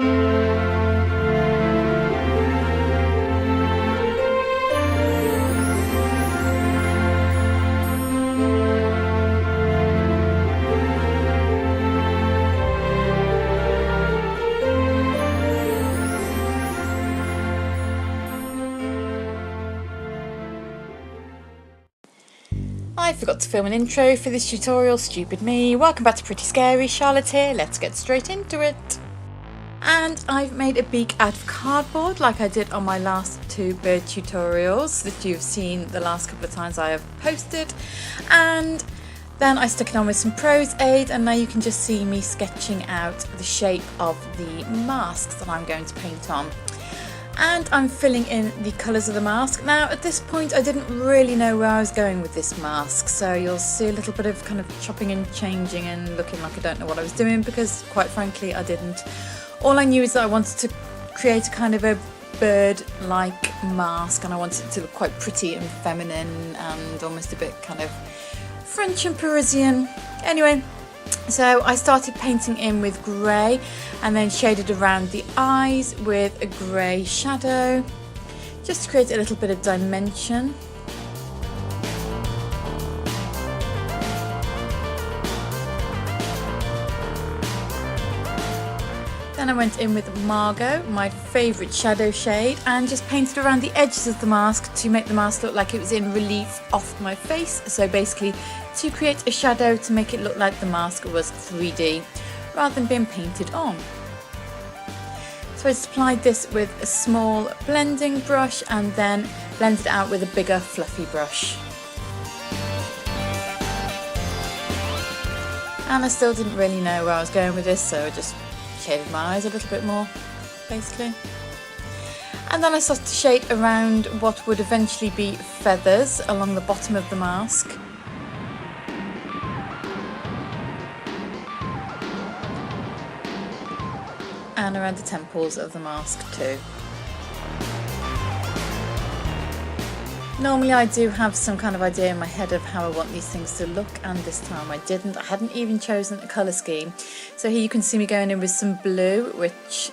I forgot to film an intro for this tutorial, stupid me. Welcome back to Pretty Scary, Charlotte here, let's get straight into it. And I've made a beak out of cardboard like I did on my last two bird tutorials that you've seen the last couple of times I have posted. And then I stuck it on with some Prosaide, and now you can just see me sketching out the shape of the masks that I'm going to paint on. And I'm filling in the colours of the mask. Now at this point I didn't really know where I was going with this mask, so you'll see a little bit of kind of chopping and changing and looking like I don't know what I was doing, because quite frankly I didn't. All I knew is that I wanted to create a kind of a bird-like mask, and I wanted it to look quite pretty and feminine and almost a bit kind of French and Parisian. Anyway, so I started painting in with grey and then shaded around the eyes with a grey shadow just to create a little bit of dimension. Then I went in with Margot, my favourite shadow shade, and just painted around the edges of the mask to make the mask look like it was in relief off my face. So basically to create a shadow to make it look like the mask was 3D rather than being painted on. So I just applied this with a small blending brush and then blended it out with a bigger fluffy brush. And I still didn't really know where I was going with this, so I just shaded my eyes a little bit more, basically. And then I started to shade around what would eventually be feathers along the bottom of the mask. And around the temples of the mask too. Normally I do have some kind of idea in my head of how I want these things to look, and this time I didn't. I hadn't even chosen a colour scheme. So here you can see me going in with some blue, which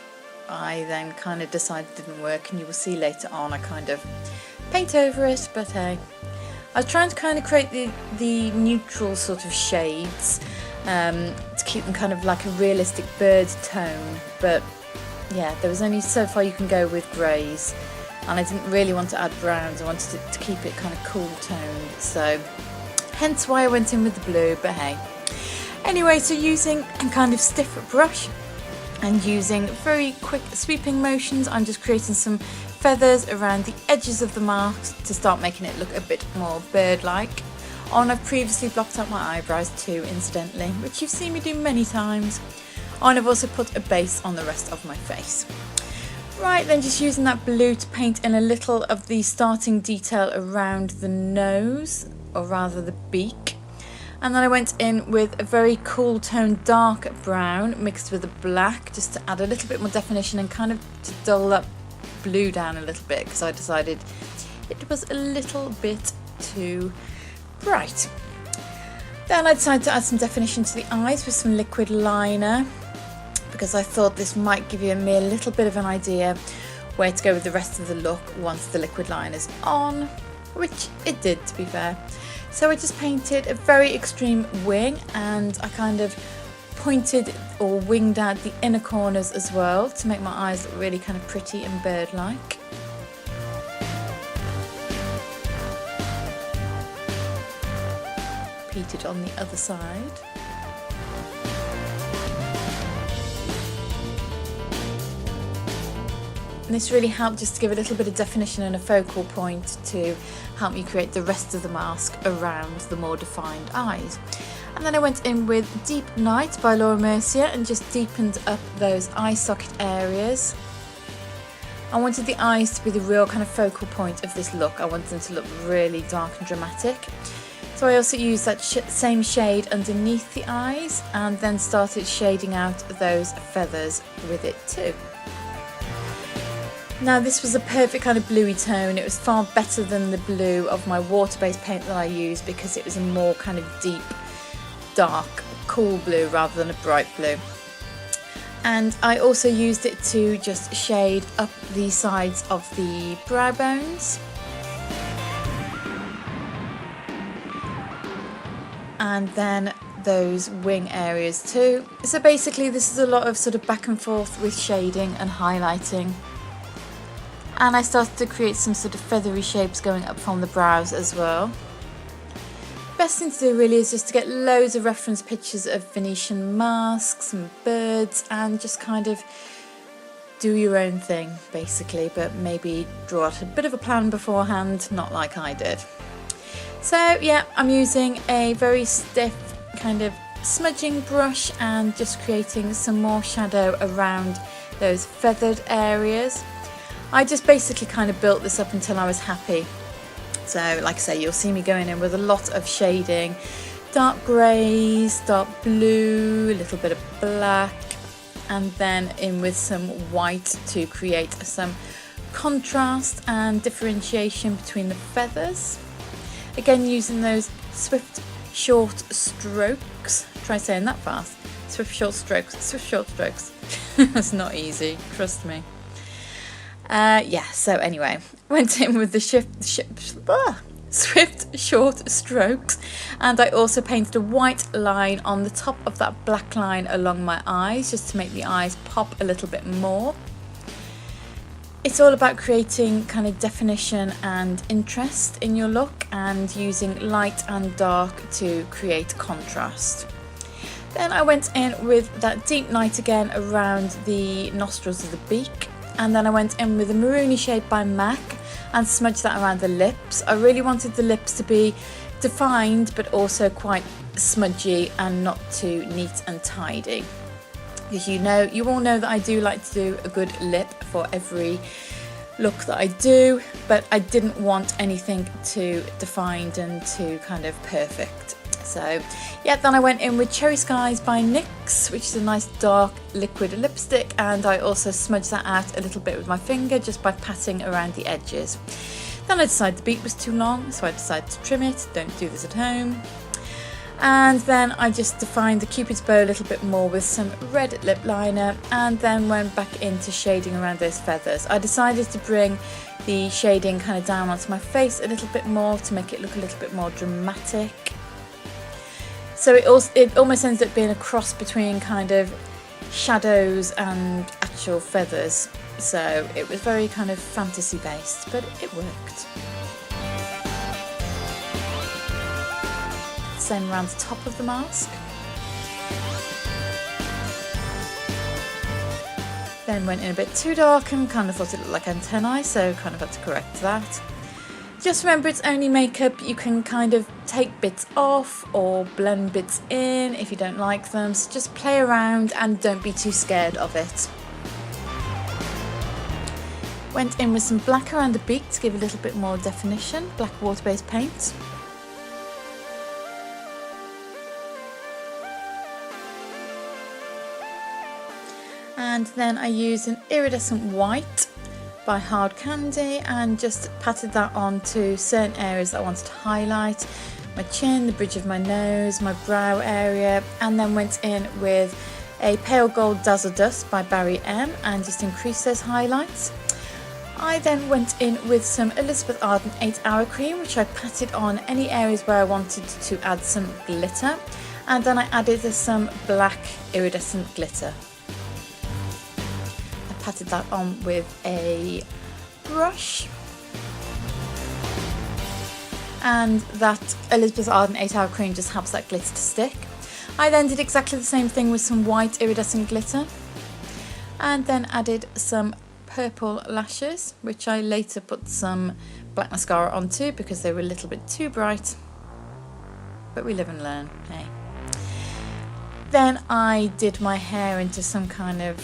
I then kind of decided didn't work, and you will see later on I kind of paint over it, but hey. I was trying to kind of create the neutral sort of shades to keep them kind of like a realistic bird tone, but yeah, there was only so far you can go with greys. And I didn't really want to add browns, I wanted to keep it kind of cool toned, so hence why I went in with the blue, but hey. Anyway, so using a kind of stiff brush and using very quick sweeping motions, I'm just creating some feathers around the edges of the mask to start making it look a bit more bird-like. And I've previously blocked out my eyebrows too, incidentally, which you've seen me do many times. And I've also put a base on the rest of my face. Right, then just using that blue to paint in a little of the starting detail around the nose, or rather the beak. And then I went in with a very cool tone dark brown mixed with a black, just to add a little bit more definition and kind of to dull that blue down a little bit, because I decided it was a little bit too bright. Then I decided to add some definition to the eyes with some liquid liner, because I thought this might give me a little bit of an idea where to go with the rest of the look once the liquid liner's on, which it did, to be fair. So I just painted a very extreme wing, and I kind of pointed or winged out the inner corners as well to make my eyes look really kind of pretty and bird-like. Repeated on the other side. And this really helped just to give a little bit of definition and a focal point to help me create the rest of the mask around the more defined eyes. And then I went in with Deep Night by Laura Mercier and just deepened up those eye socket areas. I wanted the eyes to be the real kind of focal point of this look. I wanted them to look really dark and dramatic. So I also used that same shade underneath the eyes and then started shading out those feathers with it too. Now this was a perfect kind of bluey tone. It was far better than the blue of my water-based paint that I used, because it was a more kind of deep, dark, cool blue rather than a bright blue. And I also used it to just shade up the sides of the brow bones. And then those wing areas too. So basically this is a lot of sort of back and forth with shading and highlighting. And I started to create some sort of feathery shapes going up from the brows as well. Best thing to do really is just to get loads of reference pictures of Venetian masks and birds and just kind of do your own thing basically, but maybe draw out a bit of a plan beforehand, not like I did. So yeah, I'm using a very stiff kind of smudging brush and just creating some more shadow around those feathered areas. I just basically kind of built this up until I was happy. So like I say, you'll see me going in with a lot of shading, dark greys, dark blue, a little bit of black, and then in with some white to create some contrast and differentiation between the feathers. Again, using those swift short strokes. Try saying that fast. Swift short strokes, swift short strokes. That's not easy, trust me. Yeah, so anyway, went in with the swift short strokes, and I also painted a white line on the top of that black line along my eyes just to make the eyes pop a little bit more. It's all about creating kind of definition and interest in your look and using light and dark to create contrast. Then I went in with that deep night again around the nostrils of the beak. And then I went in with a maroony shade by MAC and smudged that around the lips. I really wanted the lips to be defined but also quite smudgy and not too neat and tidy. Because you all know that I do like to do a good lip for every look that I do, but I didn't want anything too defined and too kind of perfect. So yeah, then I went in with Cherry Skies by NYX, which is a nice dark liquid lipstick, and I also smudged that out a little bit with my finger just by patting around the edges. Then I decided the beak was too long, so I decided to trim it. Don't do this at home. And then I just defined the Cupid's bow a little bit more with some red lip liner, and then went back into shading around those feathers. I decided to bring the shading kind of down onto my face a little bit more to make it look a little bit more dramatic. So it almost ends up being a cross between kind of shadows and actual feathers. So it was very kind of fantasy based, but it worked. Same around the top of the mask. Then went in a bit too dark and kind of thought it looked like antennae, so kind of had to correct that. Just remember, it's only makeup. You can kind of take bits off or blend bits in if you don't like them. So just play around and don't be too scared of it. Went in with some black around the beak to give a little bit more definition, black water-based paint. And then I used an iridescent white by Hard Candy and just patted that onto certain areas that I wanted to highlight. My chin, the bridge of my nose, my brow area, and then went in with a pale gold Dazzle Dust by Barry M and just increased those highlights. I then went in with some Elizabeth Arden 8 Hour Cream, which I patted on any areas where I wanted to add some glitter, and then I added some black iridescent glitter. Patted that on with a brush, and that Elizabeth Arden 8 Hour Cream just helps that glitter to stick. I then did exactly the same thing with some white iridescent glitter, and then added some purple lashes, which I later put some black mascara onto because they were a little bit too bright, but we live and learn, hey. Then I did my hair into some kind of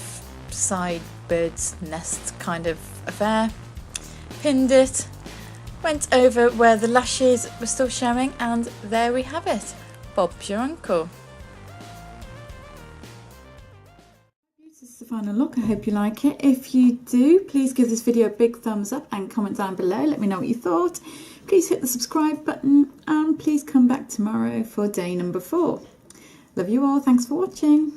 side bird's nest kind of affair, pinned it, went over where the lashes were still showing, and there we have it. Bob's your uncle. This is the final look. I hope you like it. If you do, please give this video a big thumbs up and comment down below. Let me know what you thought. Please hit the subscribe button and please come back tomorrow for day number 4. Love you all. Thanks for watching.